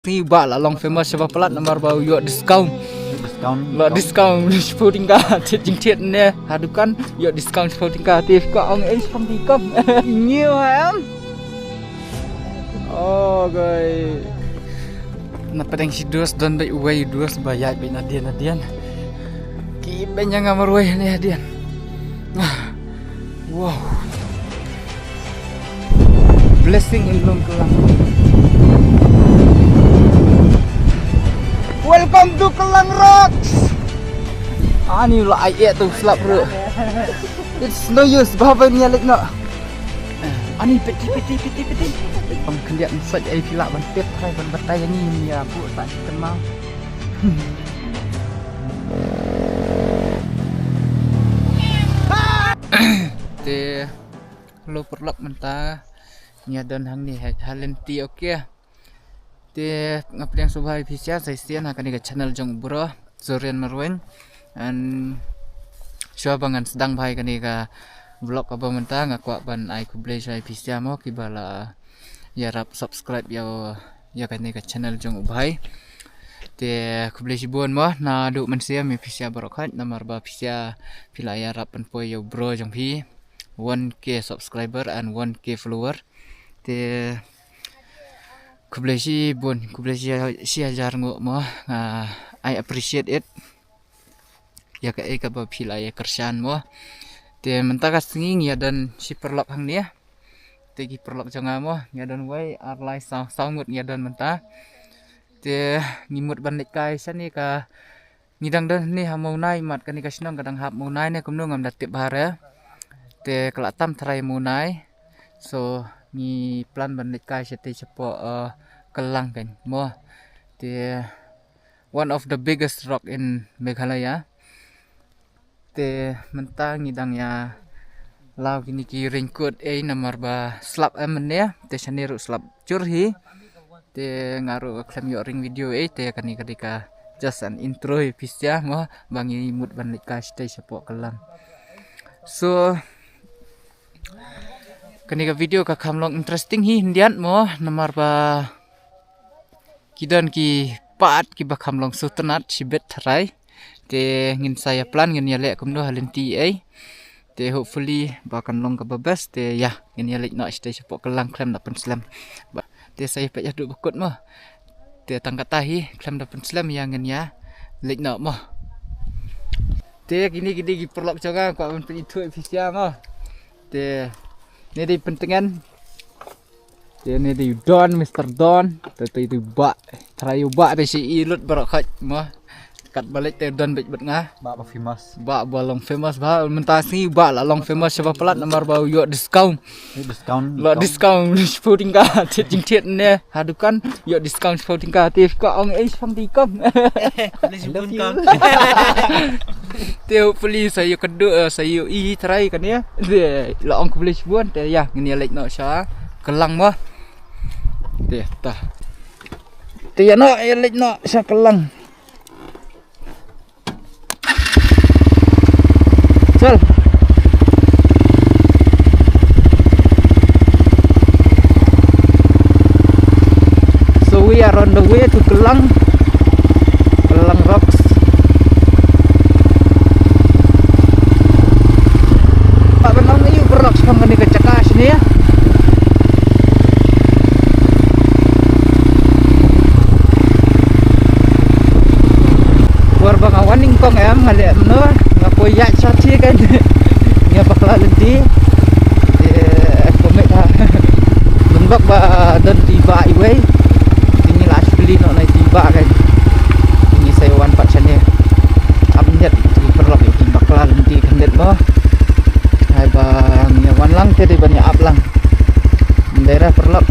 tinggi ba la long famous siapa pelat nomor bau yo discount lo discount 10 tingkat jing thiet nè hadukan yo discount 10 tingkat thì có ông ấy không đi cấp nhiều hả em rồi na pedang si dos don bay uway dos bayay bay nadian ki benya ngamar way ni hadian wow blessing in long kelang. Welcome to Kelang Rocks. Ani lah ayat tu selap bro. It's no use bahawa ni alik nak. Ani peti. Om keliat saj ai pilak ban pet hai ban batai ni ya bu tak kenal. Te lo perlak mentah nyadon hang ni halenti okey. Te ngapliang subhai pisia sai sian akan ke channel jong bro Zorian Marwen and sure bangan sedang bhai kani ka vlog apa mentah ngakwa ban ai kublai sai pisia mo kibala ya rap subscribe ya kani ke channel jong bhai te kublai sibon mo na du mansia mi pisia barokat nomor ba pisia pila ya rap pan poi yo bro jong pi 1k subscriber and 1k follower te kublai si ajar ngo mo I appreciate it ya ka ka ba phila ya kersan mo te mentaka singing ya dan si perlok hang ni te gi perlok janga mo ya dan wai arlai saungut ya dan menta te ngimut bandit kai sani ka ngidang dan ni ha mau nai mat kan ka sinong kadang hap mau nai ne kumno ngam datip bahare te kelatam trai mau nai so ni plan bandit kai sete cepo Kelang kan mo the one of the biggest rock in Meghalaya te mentang ngidang ya lau kini ki ringkut nomor ba slap amne te saniru slap curhi te ngaru klem yo ring video te kani kadika just an intro pisya mo bangi mut bandit kai sete cepo Kelang so kani ka video ka kamlong interesting hi hindian mo nomor ba kidan ki pat ki bakam long sutenat sibet tharai te ngin saya plan ngin yale kumno halenti te hopefully bakan long ka babas te ya ngin yale nak stay support Kelang klem dapat slam te saya pek jadu bekut mo te tangkat tahi klem dapat slam yang ngin ya lek nak mo te gini ki perlok jonga kwa pun itu official mo te ni di pentingan ini di Don, Mr. Don, itu bak, terayu bak besi ilut berokat mah, kat balik te Don bet ngah, bak famous, bak balong famous bah, mentasi bak lah long famous siapa pelat nomor bau yo discount, lo discount 10 tingkat, jing thiet nè, hadukan yo discount 10 tingkat, thì có ông ấy không đi cấp, tiêu puli saya kedua saya i try kan ya, lo ông puli buan, te ya ngini lek no sha Kelang mah. Teh tah. Teh no elik no sa Kelang. Chal. So we are on the way to Kelang Rocks. Pak benang ni berok sang ni ke Cakas ni ya. Waning kong em ngale mno ngapo ya chachi kan nya bakla lenti komek ha lembak ba dan tiba iwe ini last beli no nai tiba kan ini saya wan pak chane update di perlok ini bakla lenti kandet mo hai ba nya wan lang te banyak up lang daerah perlok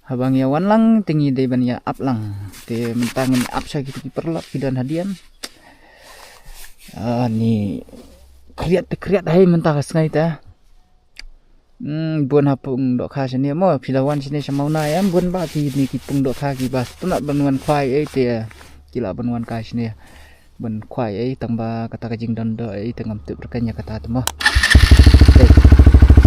habang ya wan lang tinggi de banyak up lang te mentangin up sa gitu di perlok kidan hadian ni kriat hai mentah kasngai ta buan hapung dok kha sini mo pilawan sini samau na yam buan ba ki ni ki pung dok kha ki bas tu nak banwan khwai te kila banwan ka sini ban khwai tamba kata kajing dondo tengam tu berkanya kata tu mo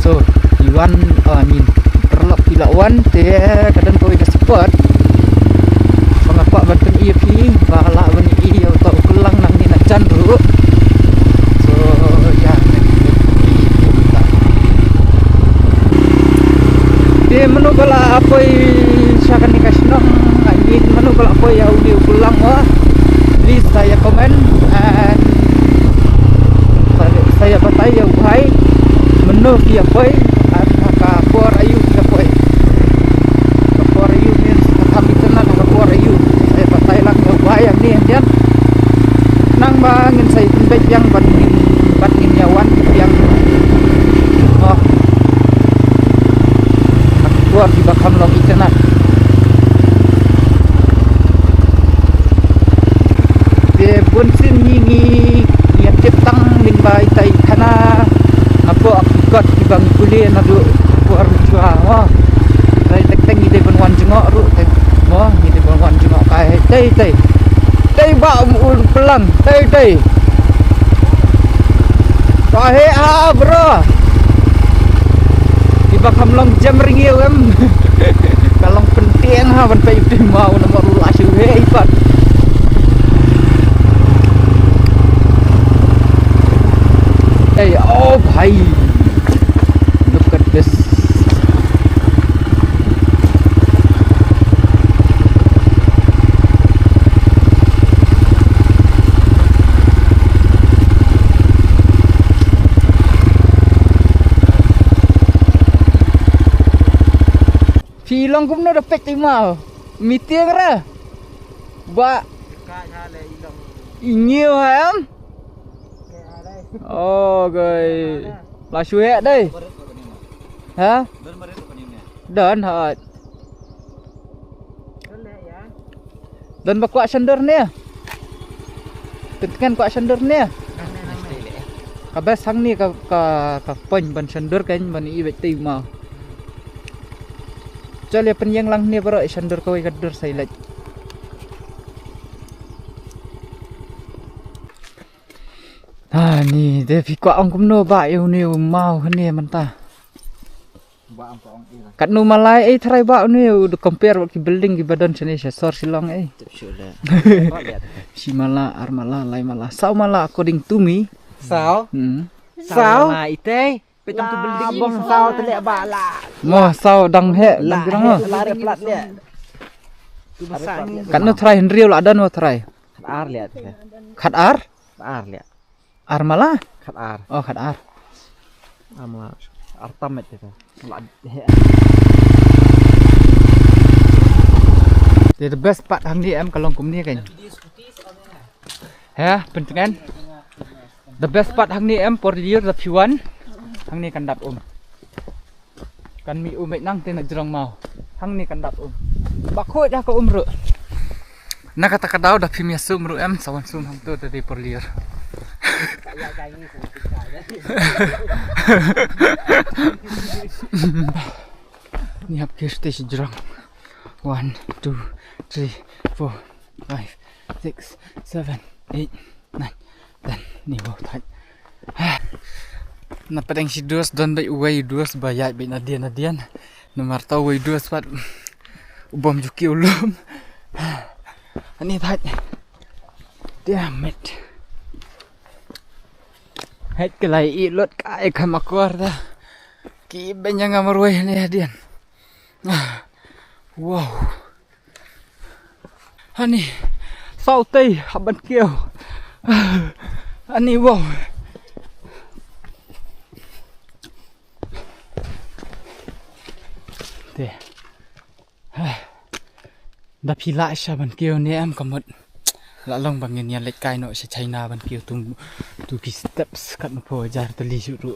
so iwan I mean perlok pilawan te kadang kau ida support pala apoy siya kanikas nung angin manu pala apoy ya uni ulang wah. Please saya komen and saya batay ya uhay menu kia apoy at nakakuar ayu kia apoy. Kakuar ayu means kami kenal kakuar ayu. Saya batay lang ya uhay yang ni yan. Nang bangin saya pembet yang batin nyawan yang keluar di bakam long ikanat. Dia bunsin nyingi yang ciptang ning bai tai kana apo akibat di bang kuliah nadu keluar jua wah. Saya tek ide benwan jengok ru teh. Wah, ide benwan jengok kai tai. Tai ba pelang tai. Kahe bro. Bakam long jam ringiu em kalong penting ha ban pe tim mau nomor ula syuhe ipat hey oh bhai look at this Ilong kum no dapat timau. Meeting ra. Ba ingiu em. Oh guys. La suhe đây. Hả? Đơn hả? Đơn ba kwa sender ni. Tekan kwa sender ni. Kabas hang ni ka pen ban sender kan ban i bet timau. Chale penyang lang ni bro sender ko ikadur sailat. Ni de phi kwa ong kumno ba eu ni mau hne man ta. Ba ong ko ong ira. Kat nu malai ai thrai ba ni do compare ki building ki badan sini sor silong ai. Si mala armala lai mala. Sao mala according to me. Sao? Sao? Nah, ite. Petam tu building bong sao telek bala. Mo sao dang he dang girang lari plat dia. Tu besar ni. Kat nu try henry la dan no try. Khat ar lihat. Khat ar? Ar lihat. Ar malah? Khat ar. Oh khat ar. Amla ar tamet itu. The best part hang ni em kalong kum ni kan. Ya, pentingan. The best part hang ni em for year the P1. Hang ni kan dap kan mi nang te nak jerong mau hang ni kan dap bakho dah ko ru nak kata kadau dah pi miasum ru em sawan sum hang tu tadi perlier ni hap ke stage jerong 1 2 3 4 5 6 7 8 9 10 ni mau thai na padang si dos don bay uway dos bayay bay nadian nomor tau uway dos pat ubom juki ulum ani that damn it het kelai i lot kai kamakor da ki benya ngamarway ni hadian wow ani sautai haban kio ani wow đã phi lại sao bên kia nè em có một lạ lông bằng nhìn nhận lại cài nội sẽ China bên kia tu cái steps cắt nó phơi ra từ lý dụ rụ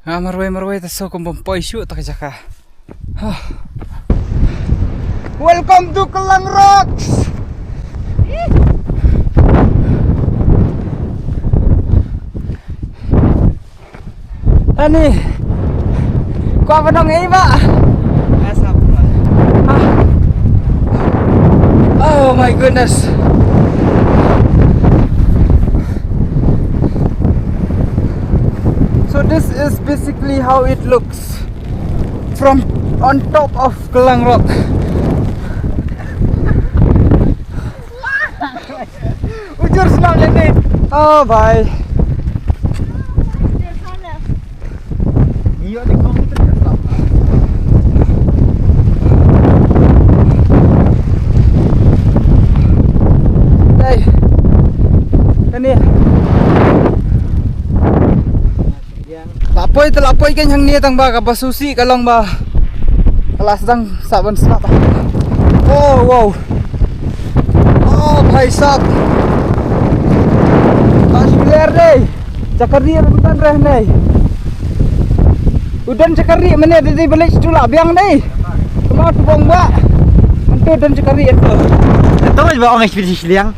marway ta so kom bom poi shoot tak jaka welcome to Kelang Rocks ani qua bên đông ấy vợ oh my goodness so this is basically how it looks from on top of Kelang Rock ujur senang ini oh bye. Iya, di Oi telapoi kan hang ni tang ba ka basusi kalong ba. Kelas tang saban slap. Oh wow. Oh भाई साहब. Basler deh. Cakari rebutan reh nih. Udan cakari mana di balik tulak biang nih. Kemau tu bong ba. Mantu dan cakari itu. Itu mah bawa orang ekspedisi liang.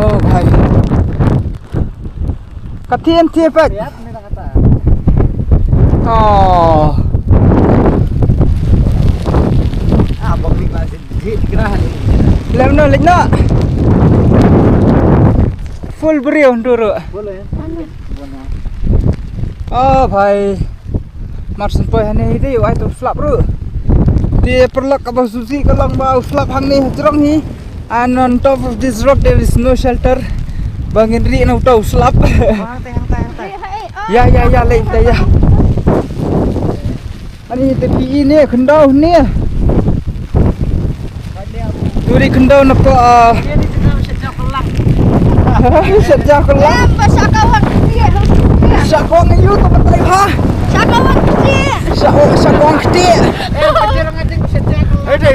Oh भाई. Katian tiap. Oh. Abang ni masih dikerah ni. Lem no lek no. Full beriu dulu. Boleh ya? Oh भाई. Mar sampai hane itu ai tu flap ru. Dia perlak ka basusi kalong bau flap hang ni jerong ni. And on top of this rock there is no shelter. Bangin ri na tau slap. Ya lain dah ya. Ani tepi ini kendau ni. Turi kendau nak sejak kelang. Sakong ayu tu betul ha. Sakong kecil.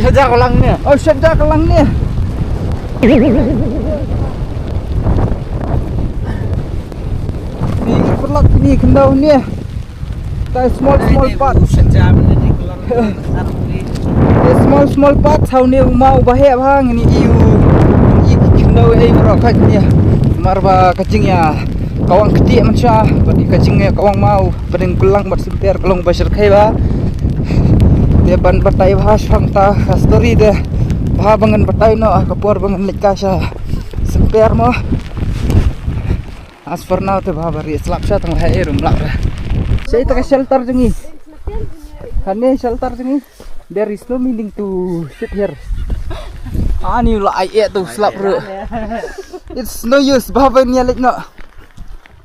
Sejak ulang ni. Oh sejak kelang ni. Ni perlak ni kendau ni. Tai small part. Sejak ni kelang. Small part how ni mau bahaya bang ni iu. Kendau ai berok ni. Marba kacing ya. Kawang kecil macam bagi kacingnya kawang mau pedeng kelang buat simper kelong basir kai ba. Dia ban batai bahas fangta story dia. Bah bangan batai no kapur bangan lekasa simper mo. As for now tu bah bari slap sha tang hai rum lak. Saya tak shelter jengi. Kane shelter jengi. There is no meaning to sit here. Ani la ai tu slap ru. It's no use bah ban ni lek no.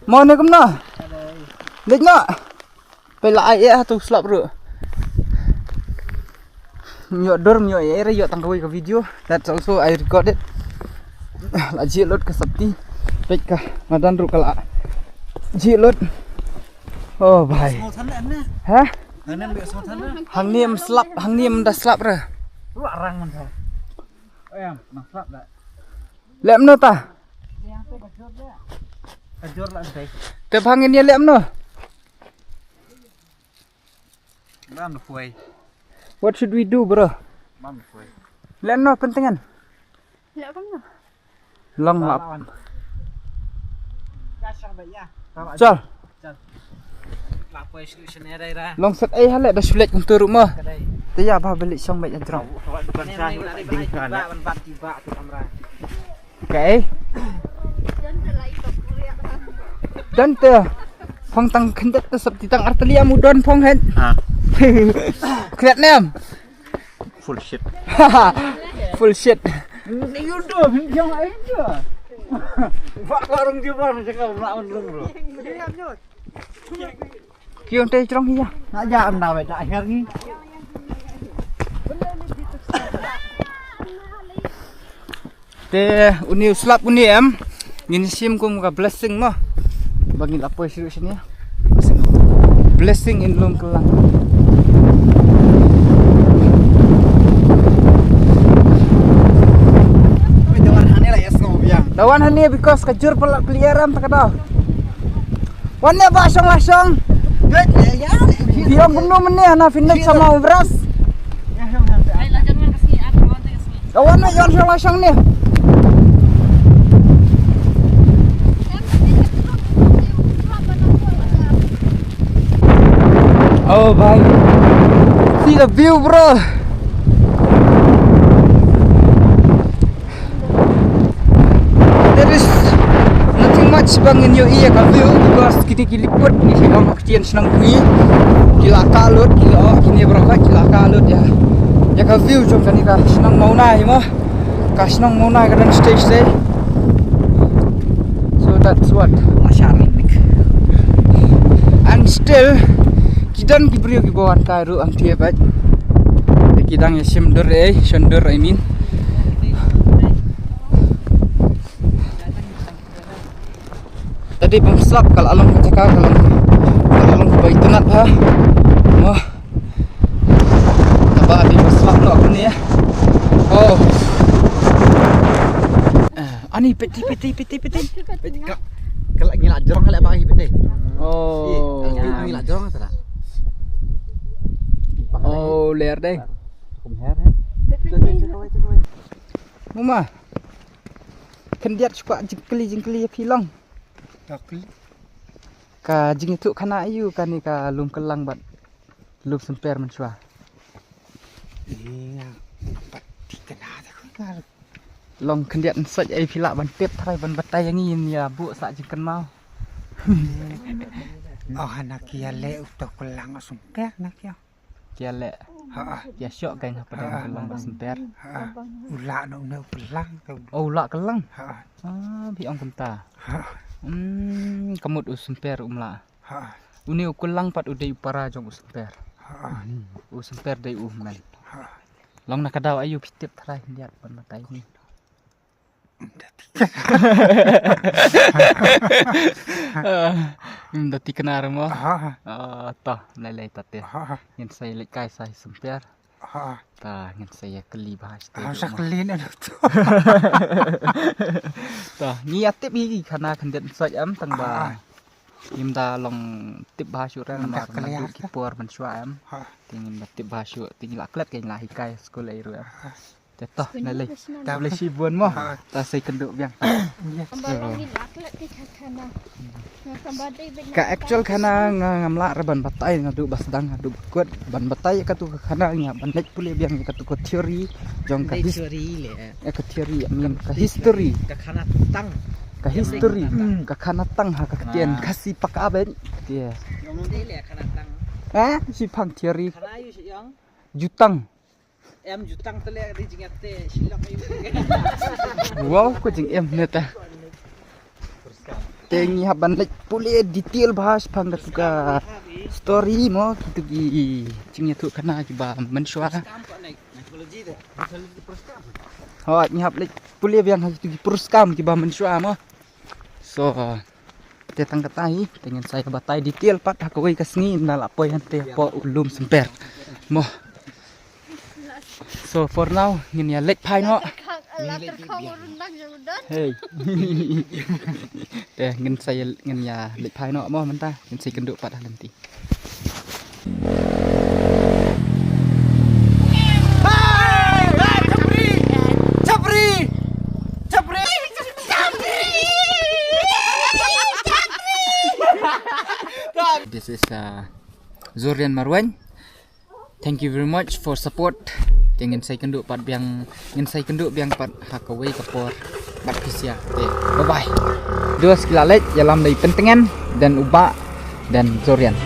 Mau ni kum no. Lek no. Pai la ai tu slap ru. Myo dorm myo ere yo tang kawai ka video. That's also I recorded. La jilot ka sabti. Pek ka madan ru kala. Jilot. Oh bhai. Ha? Hang ni slap, hang ni dah slap ra. Larang man saya. Masak dah. Lem no ta? Ajur lah saya. Te hangin ni lem no. Bam kuai. What should we do bro? Bam kuai. Lem no pentingan. Long lap. Chal. Lapoi solution ni dah. Long set ai halek dah sulit untuk rumah. Tiya bah balik song baik jang. Bukan saya ding kan. Ban tiba tu kamera. Okay. Dan te phong tang khendet te sab titang artelia mudon phong hen. Ha. Kret nem. Full shit. Full shit. Ni yudo pinjang ai tu. Pak orang juga cakap nak bro. Kion te trong hiya. Nak jam dah baik dah akhir ni. Te uni slap uni em. Ngin sim ko mga blessing mo. Bagi lapoy siru sini. Blessing in lum kelang. Dawan hani because kajur pelak peliaran tak ada. Wannya basong-basong. Dia penuh meneh na finek sama beras. Dawan na yon basong ni. Oh bhai. See the view bro. There is nothing much bang in your ear ka view because kita kiliput ni saya mau kecian senang kui. Kila kalut, kila kini berapa kila kalut ya. Ya ka view jom kan ka senang mau naik mo. Ka senang mau naik kan stage day. So that's what masyarakat. And still kidan kibrio kibawan karu ang tiabat. Kidang ya simdur shandur I mean. tadi pemslap kalau along kecakar kalau along baik tenat ha. Wah. Tambah di pemslap no aku ni ya. Oh. Ani peti. Kalau ngilak jorong kalau bagi pete. Oh. Ngilak jorong tak? Oh, leer deh. Mama. Kendiat suka jengkeli ya pilang. Takli. Ka jing itu kana ayu kan ni ka lum kelang bat. Lum semper mensua. Iya. Empat tiga nada kan. Long kendiat saj ai pilak ban tep thai ban batai yang ini ya bu sak jengken mau. Oh anak ya le udah kelang semper nak ya. Kia le. Kia syok kan apa dah kelang bat semper. Ulak no kelang tu. Oh ulak kelang. Bi ong kunta. Kamut semper umla. Uni ukulang pat udai upara jong semper. Semper dai men. Long nak kadaw ayu pitip thai kendiat ban batai ni. Dati kenar mo. Toh nilai tate. Ngin saya lekai saya semper. Ta ngin saya keli bahas tu. Asa kelin ada tu. Toh ni atip hi kana kendet saj am tang ba. Im da long tip bahas uran mar na kipor mensua am. Tingin tip bahas tingin la klet kain la hikai sekolah iru am. Toh nilai ta boleh sibuan mo. Ta saya kenduk biang. Ka actual kana ngamla reban batai ngadu basdang ngadu kuat ban batai ka tu kana nya ban lek pule biang ka tu ko theory jong ka history le ka theory mian ka history Ka kana tang. ka history ka kana tang ha ka tien kasi pak aben dia Yang nanti le kana tang. si pang theory Kana yu yang jutang em jutang tele di jingate silak yu. wow ko jing em neta tengi haban lek pule detail bahas pang ka story mo kitu gi jingnya tu kana ki ba mensua Teknologi tu. Teknologi perskam. Ho nyap lek pule biang kitu gi purskam ki ba mensua mo so tetang katai dengan saya batai detail pat hakoi kasni nal apa yang te po ulum semper mo so for now ngin ya lek pai no hey teh ngin saya ngin ya lek pai no mo menta ngin saya kenduk pat halenti This is Zurian Marwan. Thank you very much for support. Ingin saya kenduk pat biang pat hakawai kapor bat kisia. Bye bye. Dua sekilalet dalam dari pentengan dan ubak dan Zurian.